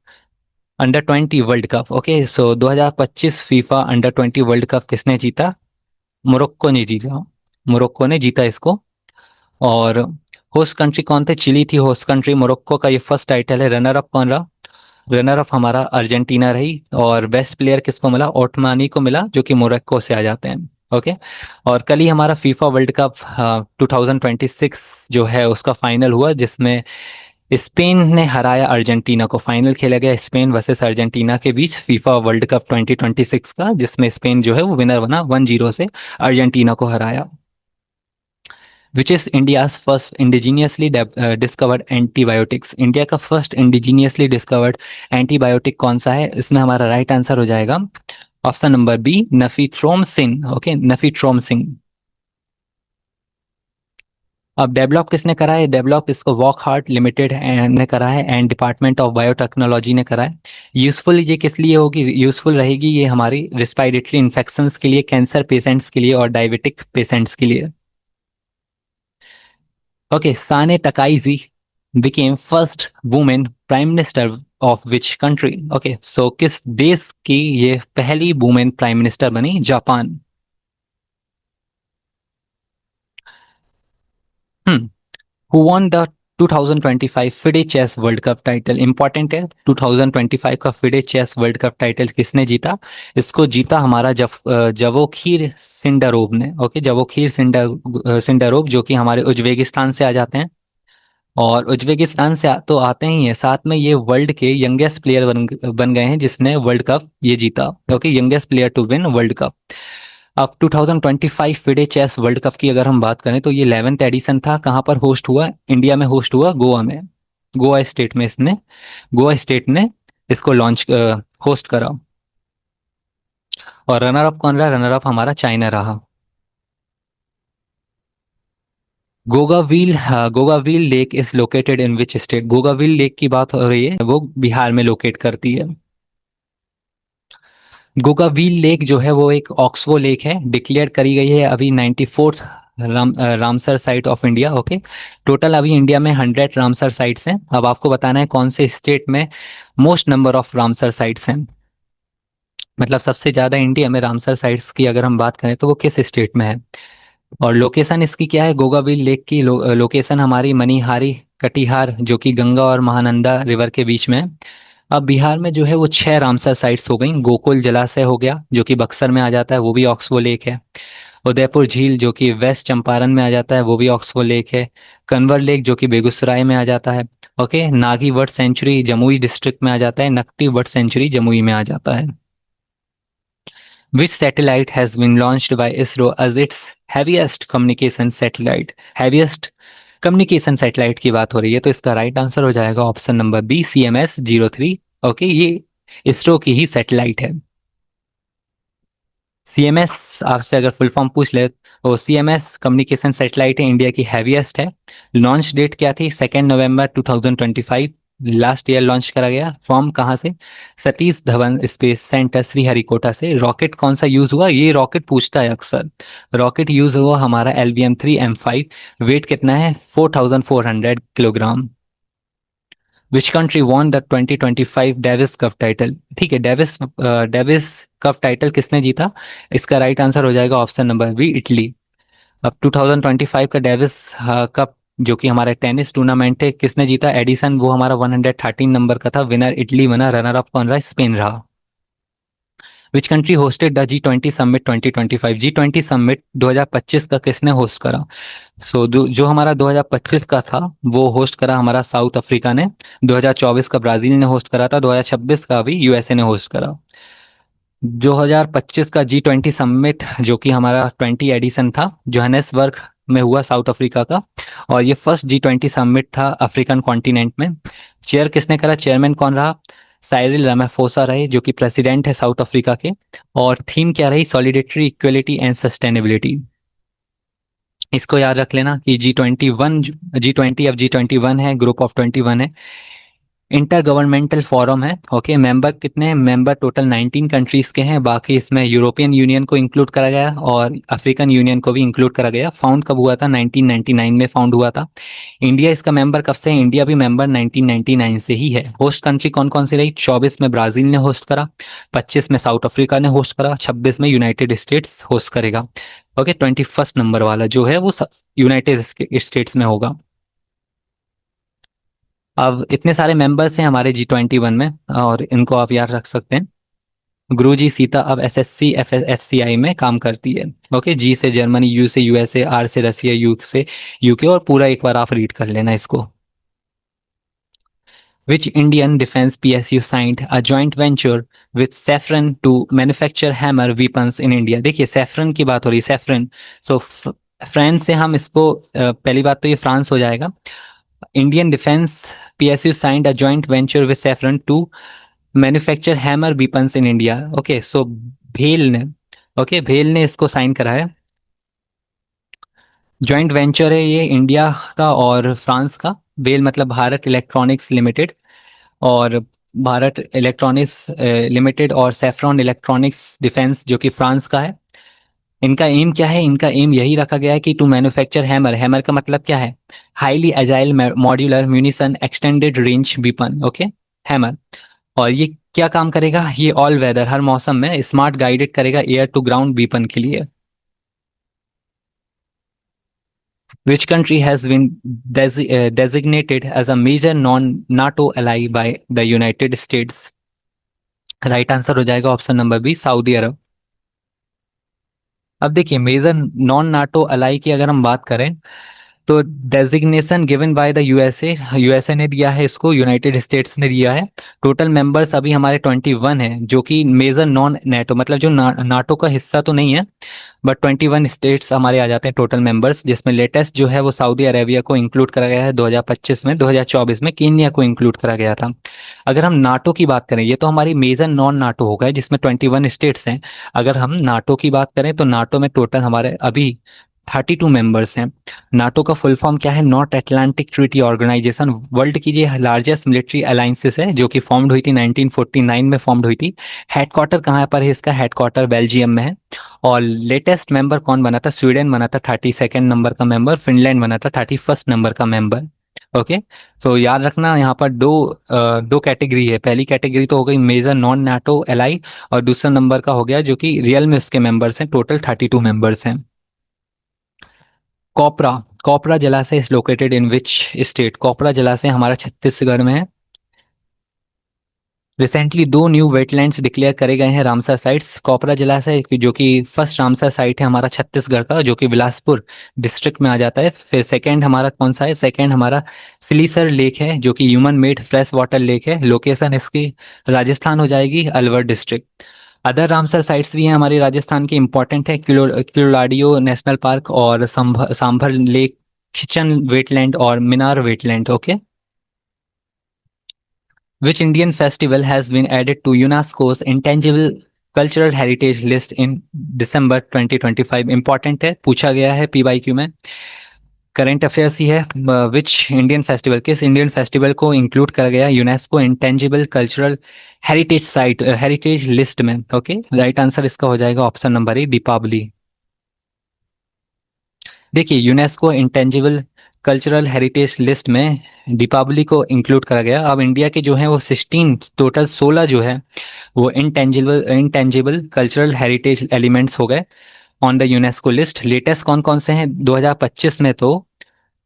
under 20 world cup? Okay, so 2025 FIFA under 20 world cup किसने जीता? Morocco ने जीता। Morocco ने जीता इसको। और होस्ट कंट्री कौन थे? चिली थी होस्ट कंट्री। मोरक्को का ये फर्स्ट टाइटल है। रनर अप कौन रहा? रनर अप हमारा अर्जेंटीना रही। और बेस्ट प्लेयर किसको मिला? ओटमानी को मिला, जो कि मोरक्को से आ जाते हैं। ओके, और कल ही हमारा फीफा वर्ल्ड कप 2026 जो है उसका फाइनल हुआ, जिसमें स्पेन ने हराया अर्जेंटीना को। फाइनल खेला गया स्पेन वर्सेस अर्जेंटीना के बीच फीफा वर्ल्ड कप 2026 का, जिसमें स्पेन जो है वो विनर बना 1-0 से अर्जेंटीना को हराया। विच is India's first indigenously discovered antibiotics? India का फर्स्ट इंडिजीनियसली डिस्कवर्ड एंटीबायोटिक कौन सा है? इसमें हमारा राइट आंसर हो जाएगा ऑप्शन नंबर बी, नफीट्रोमसिन। ओके, नफीट्रोमसिन। अब डेवलप किसने करा है? डेवलप इसको वॉक हार्ट लिमिटेड ने करा है, एंड डिपार्टमेंट ऑफ बायोटेक्नोलॉजी ने करा है। यूजफुल ये किस लिए होगी? यूजफुल रहेगी ये हमारी रिस्पायरेटरी इन्फेक्शंस के लिए, कैंसर पेशेंट्स के लिए और डायबिटिक पेशेंट्स के लिए। Okay, Sanae Takaichi became first woman prime minister of which country? Okay, so किस देश की ये पहली वुमेन प्राइम मिनिस्टर बनी? Japan. Hmm, who won the 2025 FIDE chess world cup title? Important है, 2025 का FIDE chess world cup title किसने जीता? इसको जीता हमारा जवोखिर सिंडारोव ने। ओके, जवोखिर सिंडारोव, जो कि हमारे उज्बेकिस्तान से आ जाते हैं। और उज्बेकिस्तान से तो आते ही हैं, साथ में ये वर्ल्ड के यंगेस्ट प्लेयर बन गए हैं जिसने वर्ल्ड कप ये जीता। Okay, youngest player to win world cup. अब 2025 फिडे चेस वर्ल्ड कप की अगर हम बात करें तो ये 11th एडिशन था। कहाँ पर होस्ट हुआ? इंडिया में होस्ट हुआ, गोवा में। गोवा स्टेट में इसने, गोवा स्टेट ने इसको लॉन्च होस्ट करा। और रनर अप कौन रहा? रनर अप हमारा चाइना रहा। Gogabeel, Gogabeel lake is located in which state? Gogabeel lake की बात हो रही है, वो बिहार में लोकेट करती है। गोगावील लेक जो है वो एक ऑक्सबो लेक है, डिक्लेयर करी गई है अभी 94th Ramsar site of India. Okay, total अभी इंडिया में 100 रामसर साइट्स हैं। अब आपको बताना है कौन से स्टेट में most number of Ramsar sites हैं, मतलब सबसे ज्यादा इंडिया में रामसर साइट्स की अगर हम बात करें तो वो किस स्टेट में है। और लोकेशन इसकी क्या है? गोगावील लेक की लोकेशन हमारी मनिहारी कटिहार, जो कि गंगा और महानंदा रिवर के बीच में है। अब बिहार में जो है वो 6 रामसर साइट्स हो गई। गोकुल जलाशय हो गया, जो कि बक्सर में आ जाता है, वो भी ऑक्सबो लेक है। उदयपुर झील, जो कि वेस्ट चंपारण में आ जाता है, वो भी ऑक्सबो लेक है। कन्वर लेक, जो कि बेगूसराय में आ जाता है। Okay, Nagi bird sanctuary Jamui district में आ जाता है। नकटी बर्ड सेंचुरी जमुई में आ जाता है। Which satellite has been launched by ISRO as its heaviest communication satellite? Heaviest communication satellite की बात हो रही है, तो इसका राइट आंसर हो जाएगा option number B, CMS-03। Okay, ये इसरो की ही सैटेलाइट है। CMS आपसे अगर फुल फॉर्म पूछ ले तो CMS कम्युनिकेशन सैटेलाइट है, इंडिया की हैवीएस्ट है। लॉन्च डेट क्या थी? 2 नवंबर 2025, लास्ट ईयर लॉन्च करा गया। फॉर्म कहाँ से? सतीश धवन स्पेस सेंटर श्रीहरिकोटा से। रॉकेट कौन सा यूज हुआ? ये रॉकेट पूछता है अक्सर। रॉकेट यूज हुआ हमारा LVM-3M5। वेट कितना है? 4400 kilogram. Which country won the 2025 Davis cup title? ठीक है, डेविस कप टाइटल किसने जीता? इसका राइट आंसर हो जाएगा ऑप्शन नंबर बी, इटली। अब 2025 का डेविस कप, जो कि हमारा टेनिस टूर्नामेंट है, किसने जीता? एडिसन, वो हमारा 113 नंबर का था। विनर इटली बना। रनर अप कौन रहा? स्पेन रहा। Which country hosted the G20 summit 2025? G20 summit 2025 का किसने होस्ट करा? जो हमारा 2025 का था वो होस्ट करा हमारा साउथ अफ्रीका ने, 2024 का ब्राजील ने होस्ट करा था, 2026 का भी यूएसए ने होस्ट करा। 2025 का G20 समिट जो कि हमारा 20 एडिशन था, जोहानेसबर्ग में हुआ साउथ अफ्रीका का, और ये फर्स्ट G20 समिट था अफ्रीकन कॉन्टिनेंट में। चेयर किसने करा, चेयरमैन कौन रहा? साइरिल रामाफोसा रहे, जो कि प्रेसिडेंट है साउथ अफ्रीका के। और थीम क्या रही? Solidarity, equality and sustainability. इसको याद रख लेना कि G20 अब G21 है, ग्रुप ऑफ 21 है, इंटर गवर्नमेंटल फोरम है। ओके, मेंबर कितने हैं? मेंबर टोटल 19 कंट्रीज के हैं, बाकी इसमें यूरोपियन यूनियन को इंक्लूड करा गया और अफ्रीकन यूनियन को भी इंक्लूड करा गया। फाउंड कब हुआ था? 1999 में फाउंड हुआ था। इंडिया इसका मेंबर कब से है? इंडिया भी मेंबर 1999 से ही है। होस्ट कंट्री कौन कौन सी रही? 24 में ब्राजील ने होस्ट करा, 25 में साउथ अफ्रीका ने होस्ट करा, 26 में यूनाइटेड स्टेट्स होस्ट करेगा। ओके, 21 नंबर वाला जो है वो यूनाइटेड स्टेट्स में होगा। अब इतने सारे मेंबर्स हैं हमारे G21 में, और इनको आप याद रख सकते हैं। गुरु जी सीता अब SSC FCI में काम करती है। ओके, जी से जर्मनी, यू से यूएसए, आर से रसिया, यू से यूके, और पूरा एक बार आप रीड कर लेना इसको। Which Indian defense PSU signed a joint venture with Safran to manufacture hammer weapons in India? देखिए सैफरन की बात हो रही है, सैफरन। सो फ्रांस से हम इसको पहली बात तो ये फ्रांस हो जाएगा। Indian defence PSU signed a joint venture with Safran to manufacture hammer weapons in India. Okay, so भेल ने, ओके भेल ने इसको साइन करा है। जॉइंट वेंचर है ये इंडिया का और फ्रांस का। भेल मतलब भारत इलेक्ट्रॉनिक्स लिमिटेड, और भारत इलेक्ट्रॉनिक्स लिमिटेड और सेफ्रॉन इलेक्ट्रॉनिक्स डिफेंस जो कि फ्रांस का है। इनका एम क्या है? इनका एम यही रखा गया है कि टू मैन्युफैक्चर हैमर। हैमर का मतलब क्या है? Highly agile modular munition extended range weapon. Okay, hammer. और ये क्या काम करेगा? ये ऑल वेदर, हर मौसम में स्मार्ट गाइडेड करेगा एयर टू ग्राउंड वीपन के लिए। Which country has been designated as a major non-NATO ally by the United States? Right answer हो जाएगा ऑप्शन नंबर बी, सऊदी अरब। अब देखिए मेजर नॉन नाटो अलाई की अगर हम बात करें तो designation given by the USA, USA ने दिया है इसको, यूनाइटेड स्टेट्स ने दिया है। टोटल मेंबर्स अभी हमारे 21 हैं, जो कि मेजर नॉन नेटो मतलब जो नाटो का हिस्सा तो नहीं है, बट 21 स्टेट्स हमारे आ जाते हैं टोटल मेंबर्स, जिसमें लेटेस्ट जो है वो सऊदी अरेबिया को इंक्लूड करा गया है 2025 में। 2024 में केन्या को इंक्लूड करा गया था। अगर हम नाटो की बात करें, ये तो हमारी मेजर नॉन नाटो हो गए जिसमें 21 स्टेट्स हैं। अगर हम नाटो की बात करें तो नाटो में टोटल हमारे अभी 32 मेंबर्स हैं। नाटो का फुल फॉर्म क्या है? North Atlantic Treaty Organization. World की ये लार्जेस्ट मिलिट्री अलायंसेस है, जो कि फॉर्म्ड हुई थी 1949 में फॉर्म्ड हुई थी। हेडक्वार्टर कहाँ पर है इसका? हेडक्वार्टर बेल्जियम में है। और लेटेस्ट मेंबर कौन बना था? स्वीडन बना था 32nd नंबर का मेंबर, फिनलैंड बना था 31st नंबर का मेंबर। ओके, तो याद रखना यहाँ पर दो कैटेगरी है। पहली कैटेगरी तो हो गई मेजर नॉन नाटो एलाई, और दूसरा नंबर का हो गया जो कि रियल में उसके मेंबर्स हैं, टोटल 32 मेंबर्स हैं। Kopra, Kopra Jalashay is located in which state? Kopra Jalashay हमारा छत्तीसगढ़ में है। रिसेंटली 2 न्यू वेटलैंड्स डिक्लेयर करे गए हैं रामसर साइट्स। कोपरा जलाशय जो कि फर्स्ट रामसर साइट है हमारा छत्तीसगढ़ का, जो कि बिलासपुर डिस्ट्रिक्ट में आ जाता है। फिर सेकंड हमारा कौन सा है? सेकंड हमारा सिलीसर लेक है, जो कि human made fresh water lake है। लोकेशन इसकी राजस्थान हो जाएगी, Alwar district. Other Ramsar sites भी हैं हमारी राजस्थान की, इंपॉर्टेंट है किलोलाडियो नेशनल पार्क और सांभर लेक, खिचन वेटलैंड और Minar wetland. Okay, which Indian festival has been added to UNESCO's intangible cultural heritage list in December 2025? Important है, पूछा गया है PYQ में। करंट अफेयर्स ही है। विच इंडियन फेस्टिवल, किस इंडियन फेस्टिवल को इंक्लूड करा गया UNESCO intangible cultural heritage site heritage list में? ओके, राइट आंसर इसका हो जाएगा ऑप्शन नंबर ए, दीपावली। देखिए UNESCO intangible cultural heritage list में दीपावली को इंक्लूड करा गया। अब इंडिया के जो है वो 16 टोटल 16 जो है वो इंटेंजिबल कल्चरल हेरिटेज एलिमेंट्स हो गए on the UNESCO list. Latest कौन कौन से हैं? 2025 में तो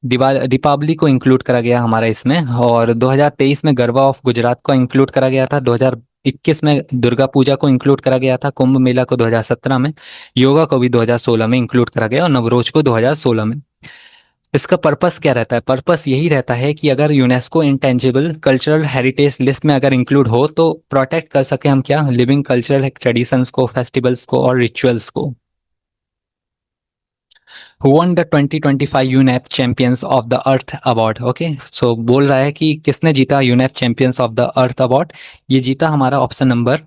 दीपावली को इंक्लूड करा गया हमारा इसमें, और 2023 में गरबा ऑफ गुजरात को इंक्लूड करा गया था। 2021 में दुर्गा पूजा को इंक्लूड करा गया था, कुंभ मेला को 2017 में, योगा को भी 2016 में इंक्लूड करा गया और नवरोज को 2016 में। इसका पर्पस क्या रहता है? पर्पस यही रहता है कि अगर UNESCO intangible cultural heritage list में अगर इंक्लूड हो तो प्रोटेक्ट कर सके हम क्या, लिविंग कल्चरल ट्रेडिशंस को, फेस्टिवल्स को और रिचुअल्स को। Who won the 2025 UNEP champions of the earth award? Okay, so बोल रहा है कि किसने जीता UNEP champions of the earth award? ये जीता हमारा option number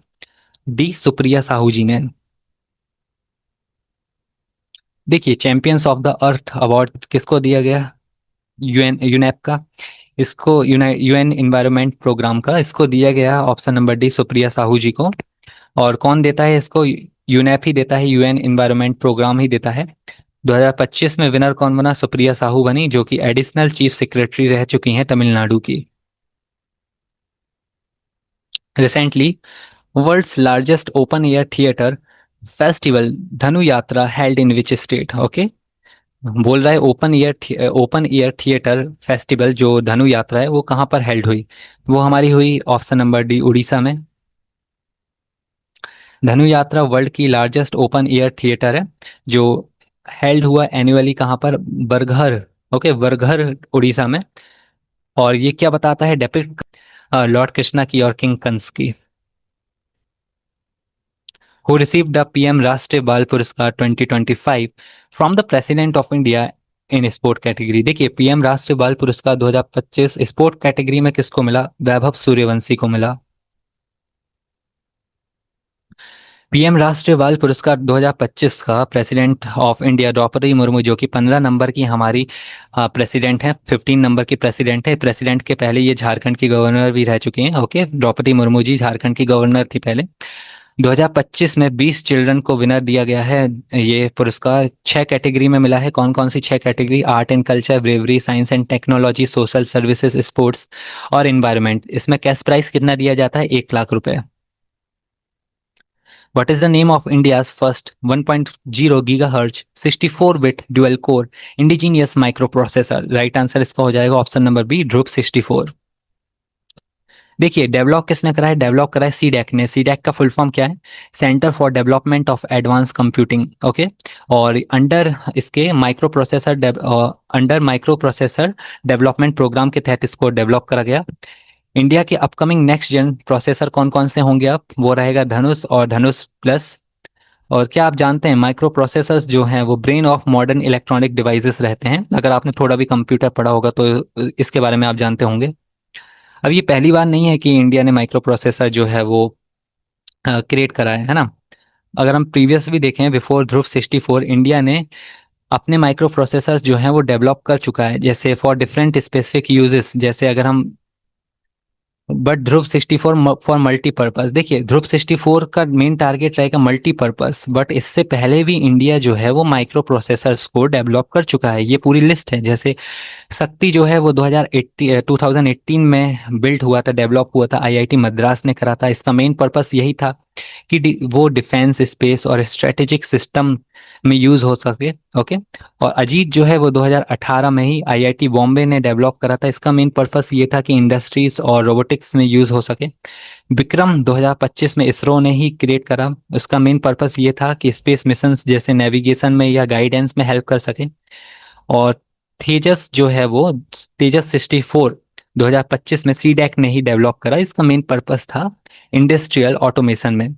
D, Supriya Sahu ji ने। देखिए, champions of the earth award किसको दिया गया? यूनेप का, इसको यूएन इन्वायरमेंट प्रोग्राम का इसको दिया गया option number D, Supriya Sahu ji को। और कौन देता है इसको? यूनेप ही देता है, यूएन इन्वायरमेंट प्रोग्राम ही देता है। 2025 में विनर कौन बना? सुप्रिया साहू बनी, जो कि एडिशनल चीफ सेक्रेटरी रह चुकी हैं तमिलनाडु की। Recently, world's largest open air theatre festival Dhanu Yatra held in which state? Okay, बोल रहा है ओपन ईयर थिएटर फेस्टिवल जो धनु यात्रा है वो कहाँ पर हेल्ड हुई? वो हमारी हुई ऑप्शन नंबर डी, उड़ीसा में। धनु यात्रा वर्ल्ड की लार्जेस्ट ओपन ईयर थिएटर है जो हेल्ड हुआ एनुअली कहाँ पर? बरगढ़। ओके, बरगढ़ उड़ीसा में। और ये क्या बताता है? डेपिक्ट लॉर्ड कृष्णा की और किंग कंस की। हु रिसीव्ड द पीएम राष्ट्रीय बाल Puraskar 2025 from the president of India in sport category? देखिए, पीएम राष्ट्रीय बाल पुरस्कार 2025 स्पोर्ट कैटेगरी में किसको मिला? वैभव सूर्यवंशी को मिला। पीएम राष्ट्रीय बाल पुरस्कार 2025 का president of India Droupadi Murmu, जो कि 15 नंबर की हमारी प्रेसिडेंट है, 15 नंबर की प्रेसिडेंट है। प्रेसिडेंट के पहले ये झारखंड की गवर्नर भी रह चुकी हैं। ओके, द्रौपदी मुर्मू जी झारखंड की गवर्नर थी पहले। 2025 में 20 चिल्ड्रन को विनर दिया गया है। ये पुरस्कार 6 कैटेगरी में मिला है। कौन कौन सी 6 category? Art and culture, bravery, science and technology, social services, sports और इन्वायरमेंट। इसमें कैश प्राइस कितना दिया जाता है? 1 लाख रुपए। What is the name of India's first 1.0 GHz 64-bit dual-core indigenous microprocessor? Right answer इसका हो जाएगा ऑप्शन नंबर बी, ध्रुव 64। देखिए, डेवलप किसने करा है? डेवलप करा है सीडैक ने। सीडैक का फुल फॉर्म क्या है? Centre for development of advance computing. Okay, और अंडर इसके माइक्रो प्रोसेसर डेवलपमेंट प्रोग्राम के तहत इसको डेवलप करा गया। इंडिया के अपकमिंग नेक्स्ट जेन प्रोसेसर कौन कौन से होंगे? अब वो रहेगा धनुष और धनुष प्लस। और क्या आप जानते हैं माइक्रो प्रोसेसर्स जो हैं वो brain of modern electronic devices रहते हैं? अगर आपने थोड़ा भी कंप्यूटर पढ़ा होगा तो इसके बारे में आप जानते होंगे। अब ये पहली बार नहीं है कि इंडिया ने माइक्रो प्रोसेसर जो है वो क्रिएट करा है ना। अगर हम प्रीवियस भी देखें, बिफोर ध्रुव 64 इंडिया ने अपने माइक्रो प्रोसेसर्स जो हैं वो डेवलप कर चुका है, जैसे फॉर डिफरेंट स्पेसिफिक यूजेस। जैसे अगर हम, बट ध्रुव 64 फॉर मल्टीपर्पज। देखिए, ध्रुव 64 का मेन टारगेट रहेगा मल्टीपर्पज, बट इससे पहले भी इंडिया जो है वो माइक्रो प्रोसेसर्स को डेवलप कर चुका है। ये पूरी लिस्ट है। जैसे शक्ति जो है वो 2018 में बिल्ट हुआ था, डेवलप हुआ था, आईआईटी मद्रास ने करा था। इसका मेन पर्पस यही था कि वो डिफेंस, स्पेस और स्ट्रेटेजिक सिस्टम में यूज हो सके। ओके, और अजीत जो है वो 2018 में ही आईआईटी बॉम्बे ने डेवलप करा था। इसका मेन पर्पस ये था कि इंडस्ट्रीज और रोबोटिक्स में यूज हो सके। विक्रम 2025 में इसरो ने ही क्रिएट करा। उसका मेन पर्पस ये था कि स्पेस मिशंस जैसे नेविगेशन में या गाइडेंस में हेल्प कर सके। और तेजस जो है वो, तेजस 64 2025 में सीडैक ने ही डेवलप करा। इसका मेन पर्पस था इंडस्ट्रियल ऑटोमेशन में।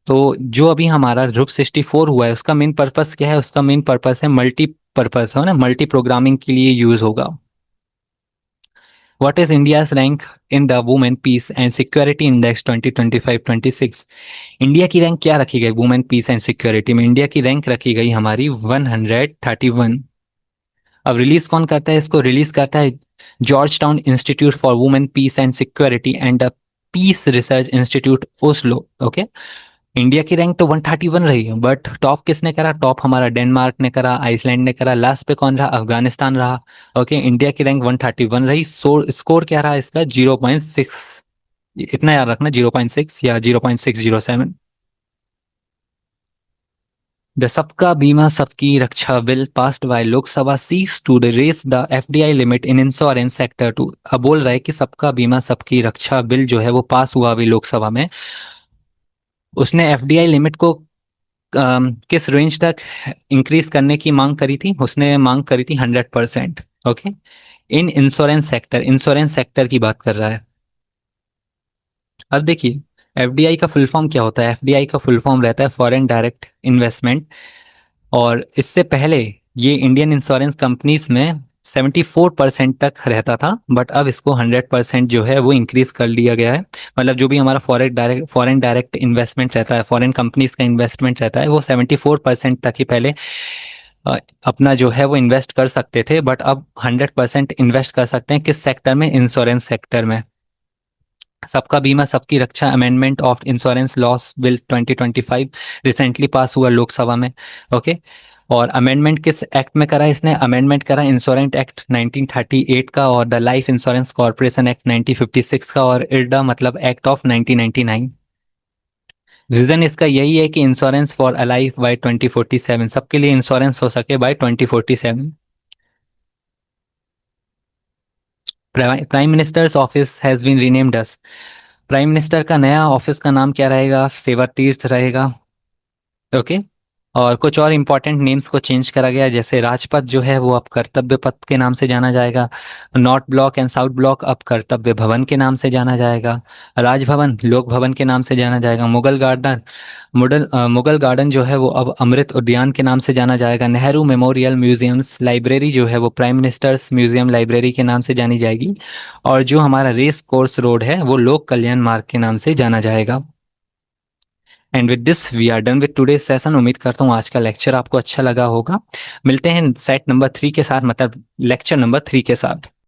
तो जो अभी हमारा ध्रुव 64 हुआ है उसका मेन पर्पस क्या है? उसका मेन पर्पस है मल्टीपर्पस, है ना, मल्टी प्रोग्रामिंग के लिए यूज होगा। What is India's rank in the women peace and security index 2025-26? India की रैंक क्या रखी गई वुमेन पीस एंड सिक्योरिटी में? इंडिया की रैंक रखी गई हमारी 131। अब रिलीज कौन करता है इसको? रिलीज करता है Georgetown institute for women peace and security and the peace research institute Oslo. Okay, India की रैंक तो 131 रही है, बट टॉप किसने करा? टॉप हमारा डेनमार्क ने करा, आइसलैंड ने करा, लास्ट पे कौन रहा? अफगानिस्तान रहा। ओके, इंडिया की रैंक 131 रही। स्कोर क्या रहा इसका? 0.6। इतना याद रखना, 0.6 या 0.607। द सबका बीमा सबकी रक्षा bill passed by Lok Sabha seeks to raise the FDI limit in insurance sector to. अब बोल रहा है कि सबका बीमा सबकी रक्षा बिल जो है वो पास हुआ अभी लोकसभा में। उसने एफडीआई लिमिट को किस रेंज तक इंक्रीज करने की मांग करी थी? उसने मांग करी थी 100%। ओके। इन इंश्योरेंस सेक्टर की बात कर रहा है। अब देखिए, एफडीआई का फुल फॉर्म क्या होता है? एफडीआई का फुल फॉर्म रहता है फॉरेन डायरेक्ट इन्वेस्टमेंट। और इससे पहले ये इंडियन इंश्योरेंस कंपनीज में 74% तक रहता था, बट अब इसको 100% जो है वो इंक्रीज कर लिया गया है। मतलब जो भी हमारा फॉरेन डायरेक्ट इन्वेस्टमेंट रहता है, फॉरेन कंपनीज का इन्वेस्टमेंट रहता है, वो 74% तक ही पहले अपना जो है वो इन्वेस्ट कर सकते थे, बट अब 100% इन्वेस्ट कर सकते हैं। किस सेक्टर में? इंश्योरेंस सेक्टर में। सबका बीमा सबकी रक्षा amendment of insurance laws bill 2025 recently pass हुआ लोकसभा में। ओके। और अमेंडमेंट किस एक्ट में करा है इसने? अमेंडमेंट करा इंश्योरेंस एक्ट 1938 का, और the life insurance corporation act 1956 का, और इर्डा मतलब एक्ट ऑफ 1999। रीजन इसका यही है कि insurance for a life by 2047, सबके लिए इंश्योरेंस हो सके by 2047। Prime minister's office has been renamed as. Prime minister का नया ऑफिस का नाम क्या रहेगा? सेवा तीर्थ रहेगा। ओके। और कुछ और इम्पोर्टेंट नेम्स को चेंज करा गया, जैसे राजपथ जो है वो अब कर्तव्य पथ के नाम से जाना जाएगा। North block and south block अब कर्तव्य भवन के नाम से जाना जाएगा। राजभवन लोक भवन के नाम से जाना जाएगा। मुगल गार्डन जो है वो अब अमृत उद्यान के नाम से जाना जाएगा। नेहरू मेमोरियल म्यूजियम्स लाइब्रेरी जो है वो प्राइम मिनिस्टर्स म्यूजियम लाइब्रेरी के नाम से जानी जाएगी। और जो हमारा रेस कोर्स रोड है वो लोक कल्याण मार्ग के नाम से जाना जाएगा। And with this we are done with today's session. उम्मीद करता हूँ आज का लेक्चर आपको अच्छा लगा होगा। मिलते हैं सेट नंबर 3 के साथ, मतलब लेक्चर नंबर 3 के साथ।